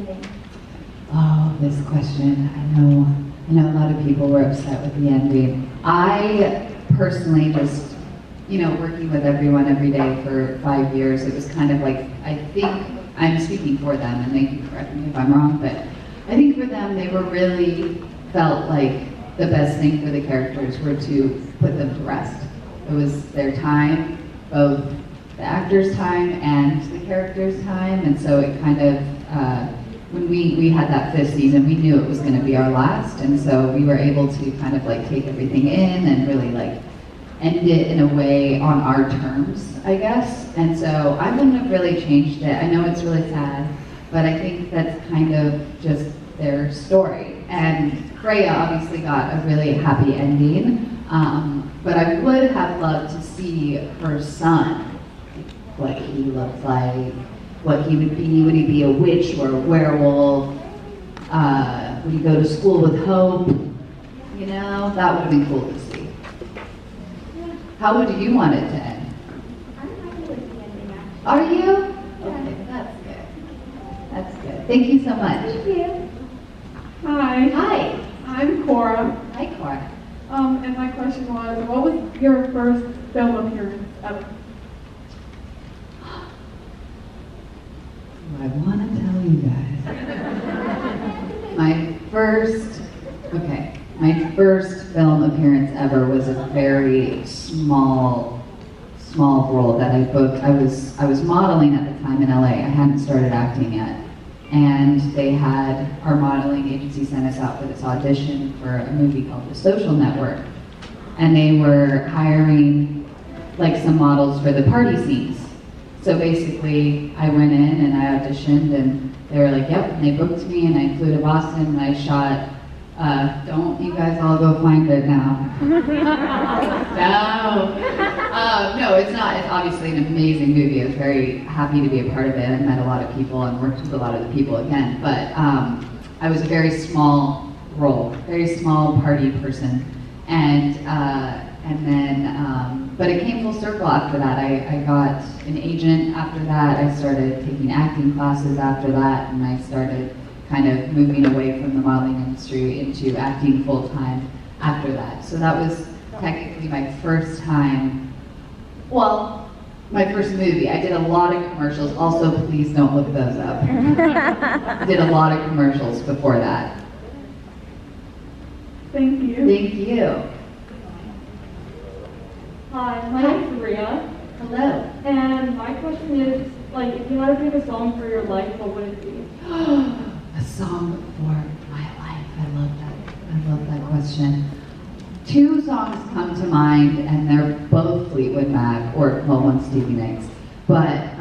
ending? Oh, this question. I know a lot of people were upset with the ending. I personally just, working with everyone every day for 5 years, it was kind of like, I think, I'm speaking for them, and they can correct me if I'm wrong, but I think for them, they were really felt like the best thing for the characters were to put them to rest. It was their time, both the actors' time and the characters' time, and so it kind of, when we had that 5th season, we knew it was going to be our last, and so we were able to kind of like take everything in and really like end it in a way on our terms, I guess. And so I wouldn't have really changed it. I know it's really sad, but I think that's kind of just their story. And Freya obviously got a really happy ending, but I would have loved to see her son, what he looked like, what he would be. Would he be a witch or a werewolf? Would he go to school with Hope? That would have been cool to see. How would you want it to end? I'm happy with the ending, actually. Are you? Yeah. Okay, that's good. That's good. Thank you so much. Thank you. Hi, Hi. I'm Cora. Hi, Cora. And my question was, what was your first film appearance ever? I want to tell you guys. My first film appearance ever was a very small role that I booked. I was modeling at the time in LA. I hadn't started acting yet. And they had, our modeling agency sent us out for this audition for a movie called The Social Network. And they were hiring like some models for the party scenes. So basically, I went in and I auditioned, and they were like, yep, and they booked me, and I flew to Boston, and I shot, don't you guys all go find it now. No, it's not. It's obviously an amazing movie. I was very happy to be a part of it. I met a lot of people and worked with a lot of the people again, but I was a very small role, very small party person. And then, but it came full circle after that. I got an agent after that. I started taking acting classes after that, and I started kind of moving away from the modeling industry into acting full time after that. So that was technically my first time, well, my first movie. I did a lot of commercials. Also, please don't look those up. I did a lot of commercials before that. Thank you. Thank you. Hi, my name is Rhea. Hello. And my question is, like, if you had to pick a song for your life, what would it be? A song for my life. I love that. I love that question. 2 songs come to mind, and they're both Fleetwood Mac, or, well, one's Stevie Nicks. But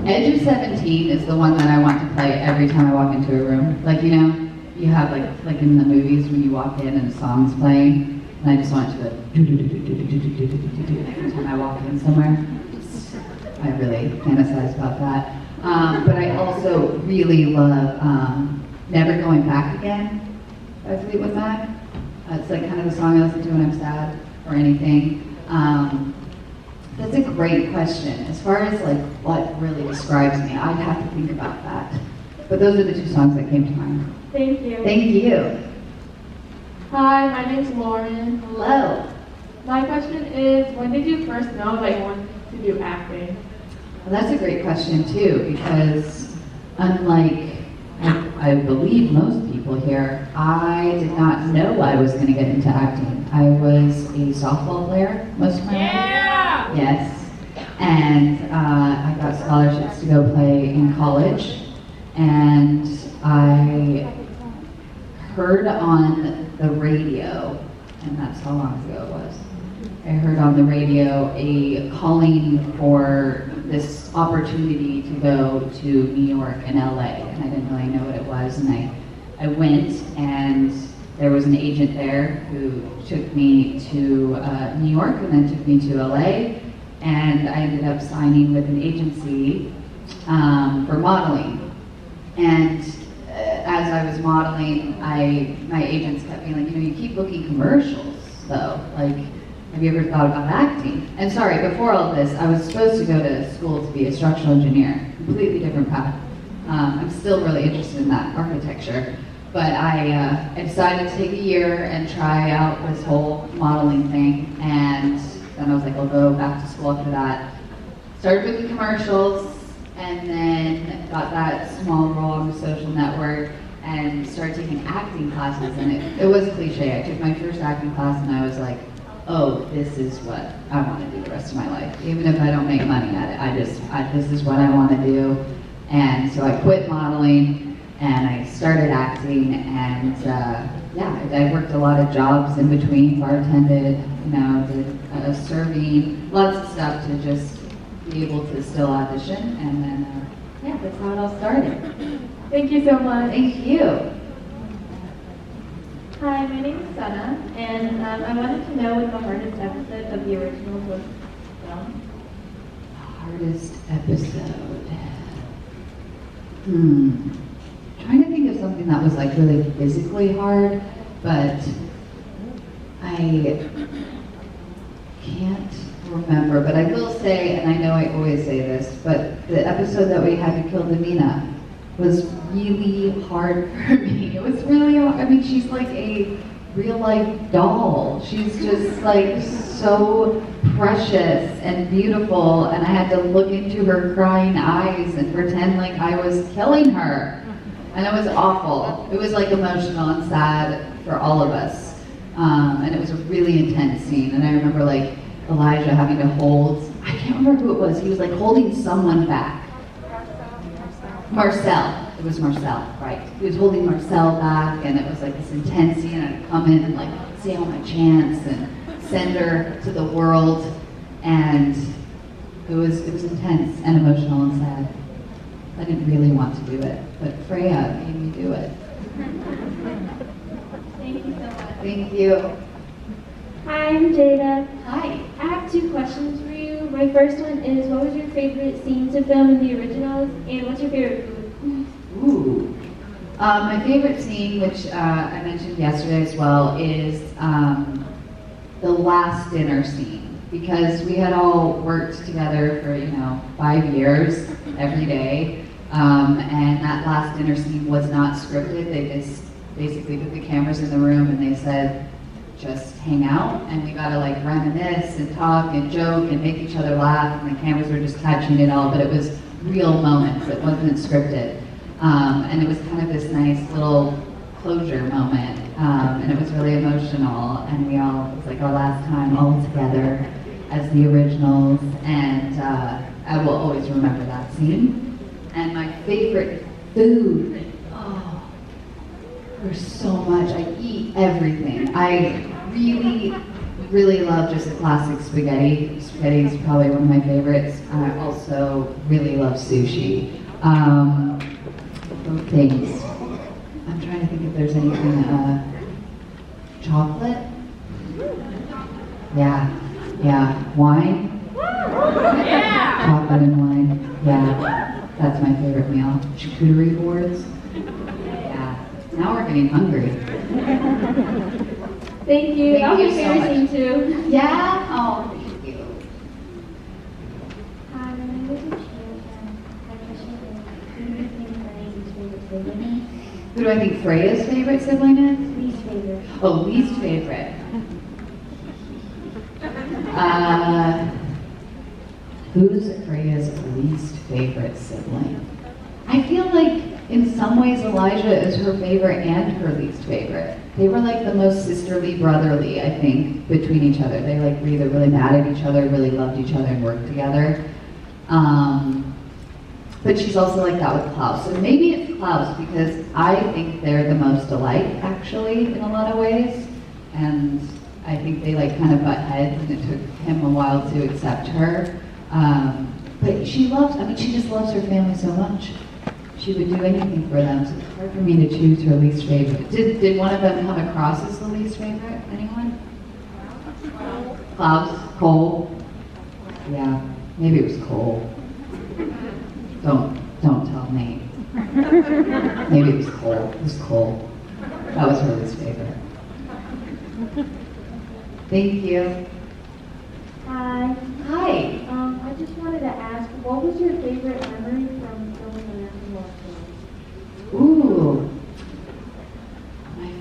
Edge of 17 is the one that I want to play every time I walk into a room. Like, you have like in the movies when you walk in and a song's playing, and I just want it to every time I walk in somewhere. I really fantasize about that. But I also really love Never Going Back Again by Fleetwood Mac. It's like kind of the song I listen to when I'm sad or anything. That's a great question. As far as like what really describes me, I'd have to think about that. But those are the 2 songs that came to mind. Thank you. Thank you. Hi, my name's Lauren. Hello. My question is, when did you first know that you wanted to do acting? Well, that's a great question too, because unlike I believe most people here, I did not know I was going to get into acting. I was a softball player most of my life. Yes. And I got scholarships to go play in college. And I heard on the radio, and that's how long ago it was. I heard on the radio a calling for this opportunity to go to New York and LA, and I didn't really know what it was, and I went, and there was an agent there who took me to New York and then took me to LA, and I ended up signing with an agency for modeling. And as I was modeling, my agents kept being like, you keep booking commercials, though. Like, have you ever thought about acting? And sorry, before all of this, I was supposed to go to school to be a structural engineer, completely different path. I'm still really interested in that architecture. But I decided to take a year and try out this whole modeling thing, and then I was like, I'll go back to school after that. Started making commercials, and then got that small role on the social network, and started taking acting classes, and it was cliche. I took my first acting class, and I was like, oh, this is what I want to do the rest of my life. Even if I don't make money at it, this is what I want to do. And so I quit modeling, and I started acting, and yeah, I worked a lot of jobs in between, bartended, did serving, lots of stuff to just be able to still audition, and then, yeah, that's how it all started. Thank you so much. Thank you. Hi, my name is Sana, and I wanted to know what the hardest episode of the originals was filmed. Hardest episode. Trying to think of something that was like really physically hard, but I can't remember. But I will say, and I know I always say this, but the episode that we had to kill Davina was really hard for me. It was really hard. I mean, she's like a real life doll. She's just like so precious and beautiful, and I had to look into her crying eyes and pretend like I was killing her. And it was awful. It was like emotional and sad for all of us. And it was a really intense scene. And I remember like Elijah having to hold, I can't remember who it was. He was like holding someone back. Marcel. It was Marcel, right. He was holding Marcel back, and it was like this intense scene. And I'd come in and like say all my chants and send her to the world. And it was intense and emotional and sad. I didn't really want to do it, but Freya made me do it. Thank you so much. Thank you. Hi, I'm Jada. Hi. I have 2 questions for you. My first one is, what was your favorite scene to film in the originals, and what's your favorite food? Ooh. My favorite scene, which I mentioned yesterday as well, is the last dinner scene, because we had all worked together for 5 years every day, and that last dinner scene was not scripted. They just basically put the cameras in the room and they said, just hang out, and we got to like reminisce and talk and joke and make each other laugh, and the cameras were just catching it all, but it was real moments. It wasn't scripted. And it was kind of this nice little closure moment, and it was really emotional, and it was like our last time all together as the originals, and I will always remember that scene. And my favorite food, there's so much. I eat everything. I really, really love just a classic spaghetti. Spaghetti is probably one of my favorites. I also really love sushi. Both things. I'm trying to think if there's anything, chocolate? Yeah. Wine? Yeah! Chocolate and wine. Yeah. That's my favorite meal. Charcuterie boards. Yeah. Now we're getting hungry. Thank you. That was my favorite scene too. Yeah? Oh, thank you. Hi, my name is Michelle, and my question is, who do you think Freya's favorite sibling is? Who do I think Freya's favorite sibling is? Least favorite. Oh, least favorite. Who's Freya's least favorite sibling? I feel like in some ways Elijah is her favorite and her least favorite. They were like the most sisterly, brotherly, I think, between each other. They like were either really mad at each other, really loved each other, and worked together. But she's also like that with Klaus. So maybe it's Klaus, because I think they're the most alike, actually, in a lot of ways. And I think they like kind of butt heads, and it took him a while to accept her. But she just loves her family so much. She would do anything for them, so it's hard for me to choose her least favorite. Did one of them come across as the least favorite? Anyone? Klaus? Cole? Yeah, maybe it was Cole. Don't tell me. Maybe it was Cole. It was Cole. That was her least favorite. Thank you. Hi. Hi. I just wanted to ask, what was your favorite memory from filming the National Film?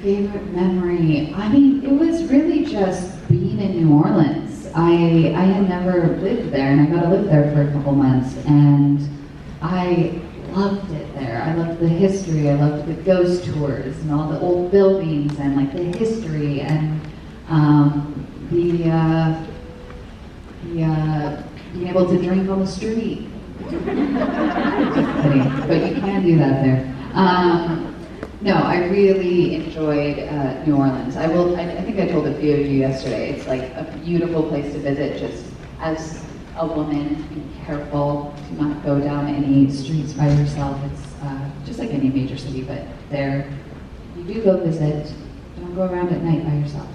favorite memory? I mean, it was really just being in New Orleans. I had never lived there, and I got to live there for a couple months, and I loved it there. I loved the history. I loved the ghost tours and all the old buildings and like the history and being able to drink on the street. Just kidding, but you can do that there. No, I really enjoyed New Orleans. I think I told a few of you yesterday. It's like a beautiful place to visit. Just as a woman, be careful to not go down any streets by yourself. It's just like any major city, but there, you do go visit. Don't go around at night by yourself.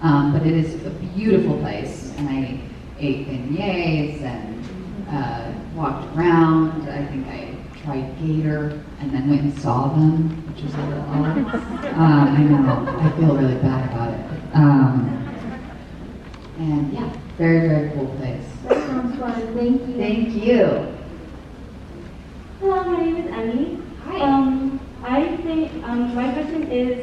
But it is a beautiful place, and I ate beignets and walked around. I think I tried gator and then went and saw them, which is a little odd. I know, I feel really bad about it. And yeah, very, very cool place. That sounds fun. Thank you. Thank you. Hello, my name is Emmy. Hi. I think my question is,